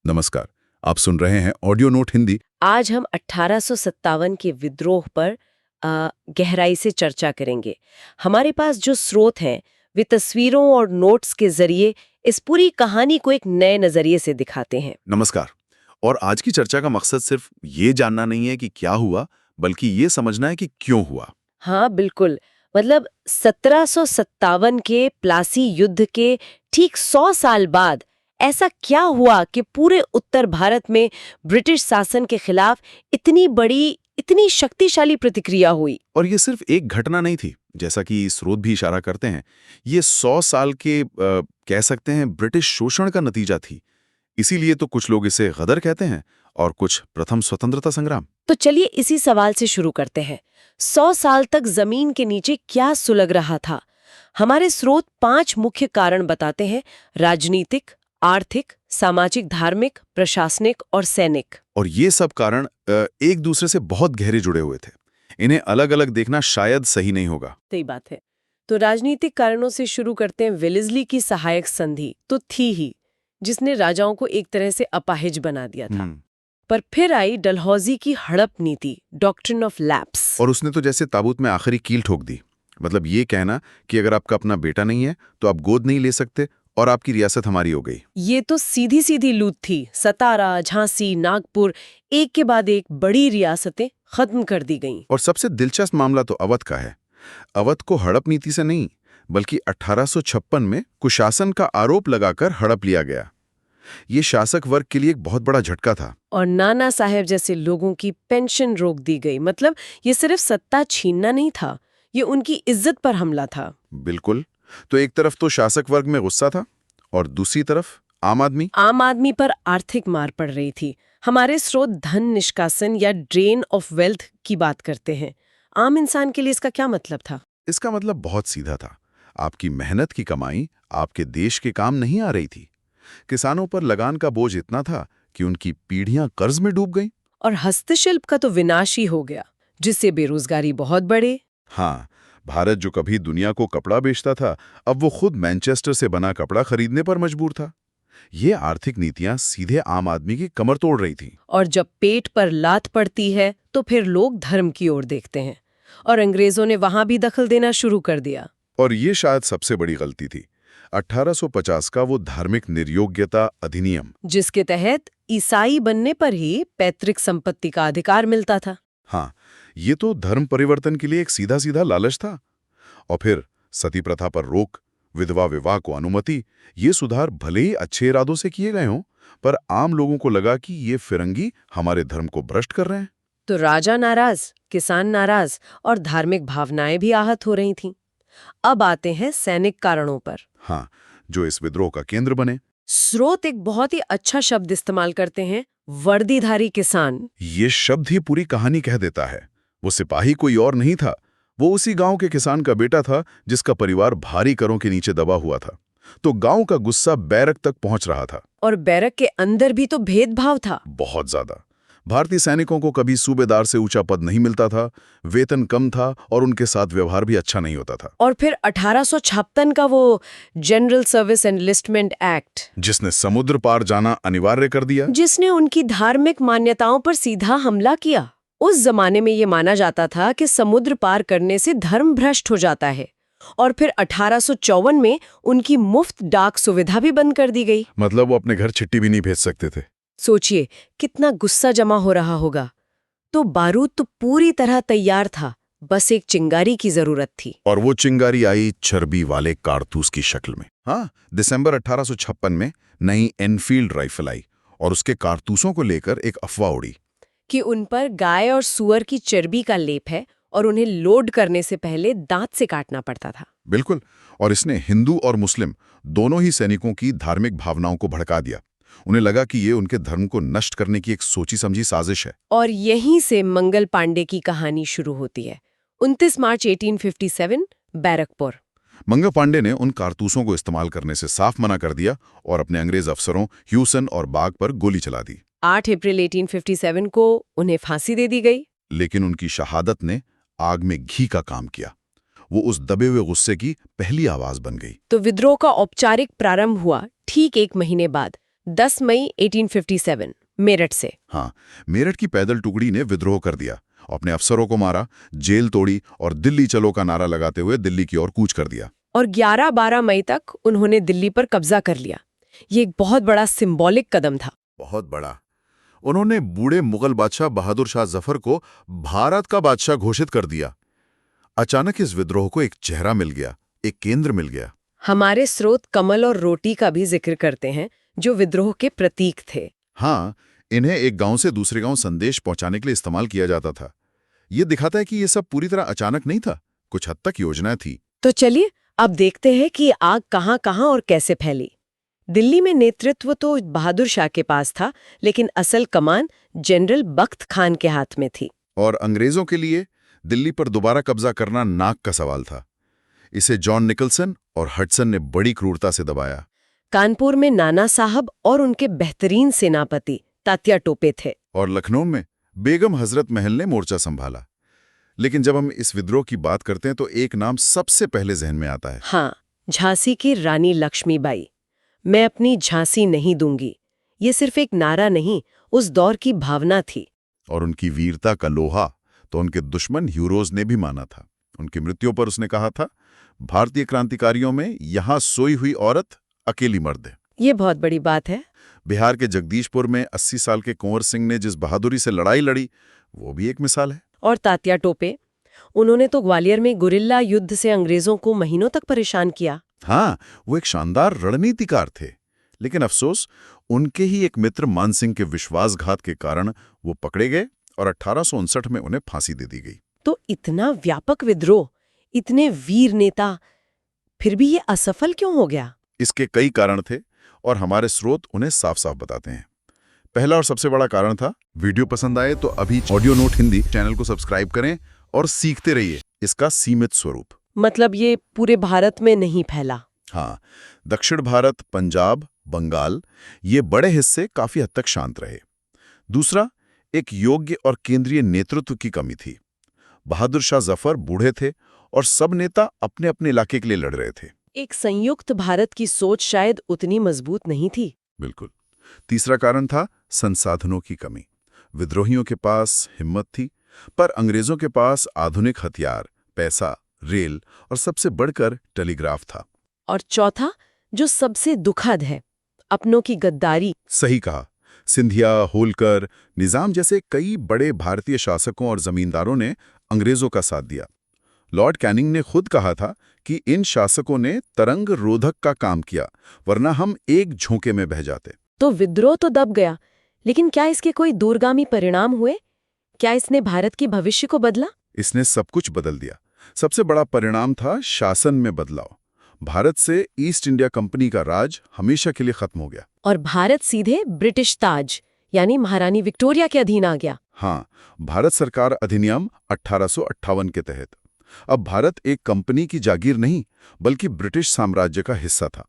नमस्कार। आप सुन रहे हैं ऑडियो नोट हिंदी। आज हम 1857 के विद्रोह पर गहराई से चर्चा करेंगे। हमारे पास जो स्रोत हैं वे तस्वीरों और नोट्स के जरिए इस पूरी कहानी को एक नए नजरिए से दिखाते हैं। नमस्कार। और आज की चर्चा का मकसद सिर्फ ये जानना नहीं है कि क्या हुआ, बल्कि ये समझना है कि क्यों हुआ। हाँ बिल्कुल, मतलब 1757 के प्लासी युद्ध के ठीक 100 साल बाद ऐसा क्या हुआ कि पूरे उत्तर भारत में ब्रिटिश शासन के खिलाफ इतनी बड़ी, इतनी शक्तिशाली प्रतिक्रिया हुई। और ये सिर्फ एक घटना नहीं थी, जैसा कि स्रोत भी इशारा करते हैं। ये 100 साल के कह सकते हैं ब्रिटिश शोषण का नतीजा थी। इसीलिए तो कुछ लोग इसे गदर कहते हैं और कुछ प्रथम स्वतंत्रता संग्राम। तो चलिए इसी सवाल से शुरू करते हैं। 100 साल तक जमीन के नीचे क्या सुलग रहा था? हमारे स्रोत 5 मुख्य कारण बताते हैं: राजनीतिक, आर्थिक, सामाजिक, धार्मिक, प्रशासनिक और सैनिक। और ये सब कारण एक दूसरे से बहुत गहरे जुड़े हुए थे। इन्हें अलग अलग देखना शायद सही नहीं होगा। सही बात है। तो राजनीतिक कारणों से शुरू करते हैं। वेलेस्ली की सहायक संधि तो थी ही, जिसने राजाओं को एक तरह से अपाहिज बना दिया था। पर फिर आई डलहौजी की हड़प नीति, डॉक्ट्रिन ऑफ लैप्स। और उसने तो जैसे ताबूत में आखिरी कील ठोक दी। मतलब ये कहना कि अगर आपका अपना बेटा नहीं है तो आप गोद नहीं ले सकते और आपकी रियासत हमारी हो गई। ये तो सीधी सीधी लूट थी। सतारा, झांसी, नागपुर, एक के बाद एक बड़ी रियासतें खत्म कर दी गईं। और सबसे दिलचस्प मामला तो अवध का है। अवध को हड़प नीति से नहीं, बल्कि 1856 में कुशासन का आरोप लगाकर हड़प लिया गया। ये शासक वर्ग के लिए एक बहुत बड़ा झटका था। और नाना साहेब जैसे लोगों की पेंशन रोक दी गई। मतलब ये सिर्फ सत्ता छीनना नहीं था, ये उनकी इज्जत पर हमला था। बिल्कुल। तो एक तरफ तो शासक वर्ग में गुस्सा था और दूसरी तरफ आम आदमी पर आर्थिक मार पड़ रही थी। हमारे स्रोत धन निष्कासन या ड्रेन ऑफ वेल्थ की बात करते हैं। आम इंसान के लिए इसका क्या मतलब था? इसका मतलब बहुत सीधा था। आपकी मेहनत की कमाई आपके देश के काम नहीं आ रही थी। किसानों पर लगान का बोझ इतना था कि उनकी पीढ़ियां कर्ज में डूब गईं। और हस्तशिल्प का तो विनाश ही हो गया, जिससे बेरोजगारी बहुत बढ़े। हाँ, भारत जो कभी दुनिया को कपड़ा बेचता था, अब वो खुद मैनचेस्टर से बना कपड़ा खरीदने पर मजबूर था। ये आर्थिक नीतियां सीधे आम आदमी की कमर तोड़ रही थीं। और जब पेट पर लात पड़ती है तो फिर लोग धर्म की ओर देखते हैं, और अंग्रेजों ने वहां भी दखल देना शुरू कर दिया। और ये शायद सबसे बड़ी गलती थी, 1850 का वो धार्मिक निर्योग्यता अधिनियम, जिसके तहत ईसाई बनने पर ही पैतृक संपत्ति का अधिकार मिलता था। हाँ, ये तो धर्म परिवर्तन के लिए एक सीधा सीधा लालच था। और फिर सती प्रथा पर रोक, विधवा विवाह को अनुमति। ये सुधार भले ही अच्छे इरादों से किए गए हों, पर आम लोगों को लगा कि ये फिरंगी हमारे धर्म को भ्रष्ट कर रहे हैं। तो राजा नाराज, किसान नाराज और धार्मिक भावनाएं भी आहत हो रही थीं। अब आते हैं सैनिक कारणों पर। हाँ, जो इस विद्रोह का केंद्र बने। स्रोत एक बहुत ही अच्छा शब्द इस्तेमाल करते हैं, वर्दीधारी किसान। ये शब्द ही पूरी कहानी कह देता है। वो सिपाही कोई और नहीं था, वो उसी गांव के किसान का बेटा था जिसका परिवार भारी करों के नीचे दबा हुआ था। तो गांव का गुस्सा बैरक तक पहुंच रहा था। और बैरक के अंदर भी तो भेदभाव था। बहुत ज्यादा। भारतीय सैनिकों को कभी सूबेदार से ऊंचा पद नहीं मिलता था, वेतन कम था और उनके साथ व्यवहार भी अच्छा नहीं होता था। और फिर 1856 का वो जनरल सर्विस एनलिस्टमेंट एक्ट, जिसने समुद्र पार जाना अनिवार्य कर दिया, जिसने उनकी धार्मिक मान्यताओं पर सीधा हमला किया। उस जमाने में ये माना जाता था कि समुद्र पार करने से धर्म भ्रष्ट हो जाता है। और फिर 1854 में उनकी मुफ्त डाक सुविधा भी बंद कर दी गई। मतलब वो अपने घर चिट्ठी भी नहीं भेज सकते थे। सोचिए कितना गुस्सा जमा हो रहा होगा। तो बारूद तो पूरी तरह तैयार था, बस एक चिंगारी की जरूरत थी। और वो चिंगारी आई चर्बी वाले कारतूस की शक्ल में। हाँ, दिसंबर 1856 में नई एनफील्ड राइफल आई और उसके कारतूसों को लेकर एक अफवाह उड़ी कि उन पर गाय और सुअर की चर्बी का लेप है और उन्हें लोड करने से पहले दांत से काटना पड़ता था। बिल्कुल। और इसने हिंदू और मुस्लिम दोनों ही सैनिकों की धार्मिक भावनाओं को भड़का दिया। उन्हें लगा कि ये उनके धर्म को नष्ट करने की एक सोची समझी साजिश है। और यहीं से मंगल पांडे की कहानी शुरू होती है। 29 मार्च 1857, बैरकपुर। मंगल पांडे ने उन कारतूसों को इस्तेमाल करने से साफ मना कर दिया और अपने अंग्रेज अफसरों ह्यूसन और बाग पर गोली चला दी। 8 अप्रैल 1857 को उन्हें फांसी दे दी गई। लेकिन उनकी शहादत ने आग में घी का काम किया। वो उस दबे हुए गुस्से की पहली आवाज बन गई। तो विद्रोह का औपचारिक प्रारंभ हुआ ठीक 1 महीने बाद, 10 मई 1857 मेरठ से। हाँ, मेरठ की पैदल टुकड़ी ने विद्रोह कर दिया, अपने अफसरों को मारा, जेल तोड़ी और दिल्ली चलो का नारा लगाते हुए दिल्ली की ओर कूच कर दिया। और 11-12 मई तक उन्होंने दिल्ली पर कब्जा कर लिया। ये एक बहुत बड़ा सिंबॉलिक कदम था। बहुत बड़ा। उन्होंने बूढ़े मुगल बादशाह बहादुर शाह जफर को भारत का बादशाह घोषित कर दिया। अचानक इस विद्रोह को एक चेहरा मिल गया, एक केंद्र मिल गया। हमारे स्रोत कमल और रोटी का भी जिक्र करते हैं, जो विद्रोह के प्रतीक थे। हाँ, इन्हें एक गांव से दूसरे गांव संदेश पहुंचाने के लिए इस्तेमाल किया जाता था। ये दिखाता है कि ये सब पूरी तरह अचानक नहीं था, कुछ हद तक योजना थी। तो चलिए अब देखते हैं कि आग कहां-कहां और कैसे फैली। दिल्ली में नेतृत्व तो बहादुर शाह के पास था, लेकिन असल कमान जनरल बख्त खान के हाथ में थी। और अंग्रेजों के लिए दिल्ली पर दोबारा कब्जा करना नाक का सवाल था। इसे जॉन निकलसन और हडसन ने बड़ी क्रूरता से दबाया। कानपुर में नाना साहब और उनके बेहतरीन सेनापति तात्या टोपे थे। और लखनऊ में बेगम हजरत महल ने मोर्चा संभाला। लेकिन जब हम इस विद्रोह की बात करते हैं तो एक नाम सबसे पहले जहन में आता है। हाँ, झांसी की रानी लक्ष्मीबाई। मैं अपनी झांसी नहीं दूंगी, ये सिर्फ एक नारा नहीं, उस दौर की भावना थी। और उनकी वीरता का लोहा तो उनके दुश्मन हीरोज ने भी माना था। उनकी मृत्यु पर उसने कहा था, भारतीय क्रांतिकारियों में यहां सोई हुई औरत अकेली मर्द है। ये बहुत बड़ी बात है। बिहार के जगदीशपुर में 80 साल के कुंवर सिंह ने जिस बहादुरी से लड़ाई लड़ी, वो भी एक मिसाल है। और तात्या टोपे, उन्होंने तो ग्वालियर में गुरिल्ला युद्ध से अंग्रेजों को महीनों तक परेशान किया। हाँ, वो एक शानदार रणनीतिकार थे। लेकिन अफसोस, उनके ही एक मित्र मान सिंह के विश्वासघात के कारण वो पकड़े गए और 1859 में उन्हें फांसी दे दी गई। तो इतना व्यापक विद्रोह, इतने वीर नेता, फिर भी ये असफल क्यों हो गया? इसके कई कारण थे और हमारे स्रोत उन्हें साफ साफ बताते हैं। पहला और सबसे बड़ा कारण था, वीडियो पसंद आए तो अभी ऑडियो नोट हिंदी चैनल को सब्सक्राइब करें और सीखते रहिए इसका सीमित स्वरूप। मतलब ये पूरे भारत में नहीं फैला। हाँ, दक्षिण भारत, पंजाब, बंगाल, ये बड़े हिस्से काफी हद तक शांत रहे। दूसरा, एक योग्य और केंद्रीय नेतृत्व की कमी थी। बहादुर शाह जफर बूढ़े थे और सब नेता अपने अपने इलाके के लिए लड़ रहे थे। एक संयुक्त भारत की सोच शायद उतनी मजबूत नहीं थी। बिल्कुल। तीसरा कारण था संसाधनों की कमी। विद्रोहियों के पास हिम्मत थी, पर अंग्रेजों के पास आधुनिक हथियार, पैसा, रेल और सबसे बढ़कर टेलीग्राफ था। और चौथा, जो सबसे दुखद है, अपनों की गद्दारी। सही कहा। सिंधिया, होलकर, निजाम जैसे कई बड़े भारतीय शासकों और जमींदारों ने अंग्रेजों का साथ दिया। लॉर्ड कैनिंग ने खुद कहा था कि इन शासकों ने तरंग रोधक का काम किया, वरना हम एक झोंके में बह जाते। तो विद्रोह तो दब गया, लेकिन क्या इसके कोई दूरगामी परिणाम हुए? क्या इसने भारत की भविष्य को बदला? इसने सब कुछ बदल दिया। सबसे बड़ा परिणाम था शासन में बदलाव। भारत से ईस्ट इंडिया कंपनी का राज हमेशा के लिए खत्म हो गया। और भारत सीधे ब्रिटिश ताज यानी महारानी विक्टोरिया के अधीन आ गया। हाँ, भारत सरकार अधिनियम 1858 के तहत अब भारत एक कंपनी की जागीर नहीं, बल्कि ब्रिटिश साम्राज्य का हिस्सा था।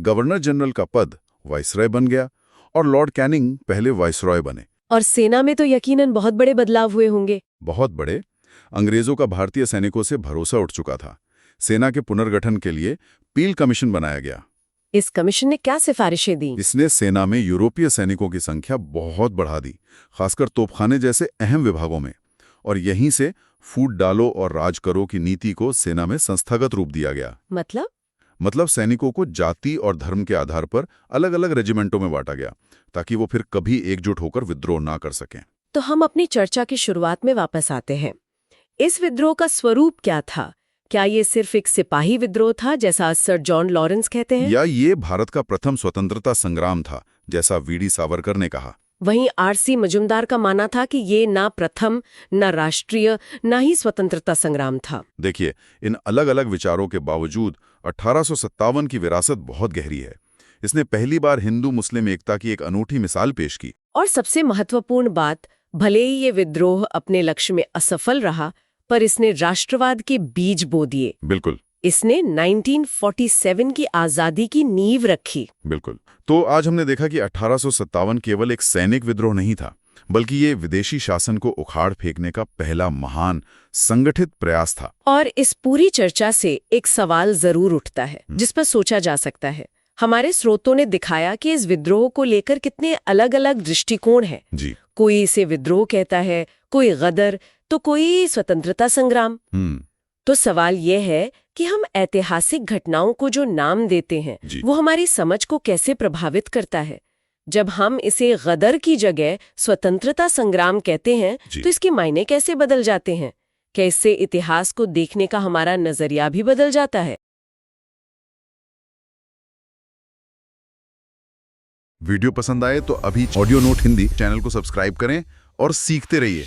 गवर्नर जनरल का पद वाइसरॉय बन गया और लॉर्ड कैनिंग पहले वाइसरॉय बने। और सेना में तो यकीनन बहुत बड़े बदलाव हुए होंगे। बहुत बड़े। अंग्रेजों का भारतीय सैनिकों से भरोसा उठ चुका था। सेना के पुनर्गठन के लिए पील कमीशन बनाया गया। इस कमीशन ने क्या सिफारिशें दी? इसने सेना में यूरोपीय सैनिकों की संख्या बहुत बढ़ा दी, खासकर तोपखाने जैसे अहम विभागों में। और यहीं से फूट डालो और राज करो की नीति को सेना में संस्थागत रूप दिया गया। मतलब सैनिकों को जाति और धर्म के आधार पर अलग अलग रेजिमेंटों में बांटा गया, ताकि वो फिर कभी एकजुट होकर विद्रोह ना कर सकें। तो हम अपनी चर्चा की शुरुआत में वापस आते हैं। इस विद्रोह का स्वरूप क्या था? क्या ये सिर्फ एक सिपाही विद्रोह था, जैसा सर जॉन लॉरेंस कहते हैं? या ये भारत का प्रथम स्वतंत्रता संग्राम था, जैसा वीडी सावरकर ने कहा? वहीं आरसी मजुमदार का मानना था कि ये ना प्रथम, ना राष्ट्रीय, ना ही स्वतंत्रता संग्राम था। देखिए, इन अलग अलग विचारों के बावजूद 1857 की विरासत बहुत गहरी है। इसने पहली बार हिंदू मुस्लिम एकता की एक अनूठी मिसाल पेश की। और सबसे महत्वपूर्ण बात, भले ही ये विद्रोह अपने लक्ष्य में असफल रहा, पर इसने राष्ट्रवाद के बीज बो दिए। बिल्कुल। इसने 1947 की आजादी की नींव रखी। बिल्कुल। तो आज हमने देखा कि 1857 केवल एक सैनिक विद्रोह नहीं था, बल्कि ये विदेशी शासन को उखाड़ फेंकने का पहला महान संगठित प्रयास था। और इस पूरी चर्चा से एक सवाल जरूर उठता है, जिस पर सोचा जा सकता है। हमारे स्रोतों ने दिखाया कि इस विद्रोह को लेकर कितने अलग-अलग दृष्टिकोण हैं। जी। कोई इसे विद्रोह कहता है, कोई गदर, तो कोई स्वतंत्रता संग्राम। तो सवाल यह है कि हम ऐतिहासिक घटनाओं को जो नाम देते हैं जी। वो हमारी समझ को कैसे प्रभावित करता है। जब हम इसे गदर की जगह स्वतंत्रता संग्राम कहते हैं जी। तो इसके मायने कैसे बदल जाते हैं? क्या इससे इतिहास को देखने का हमारा नजरिया भी बदल जाता है? वीडियो पसंद आए तो अभी ऑडियो नोट हिंदी चैनल को सब्सक्राइब करें और सीखते रहिए।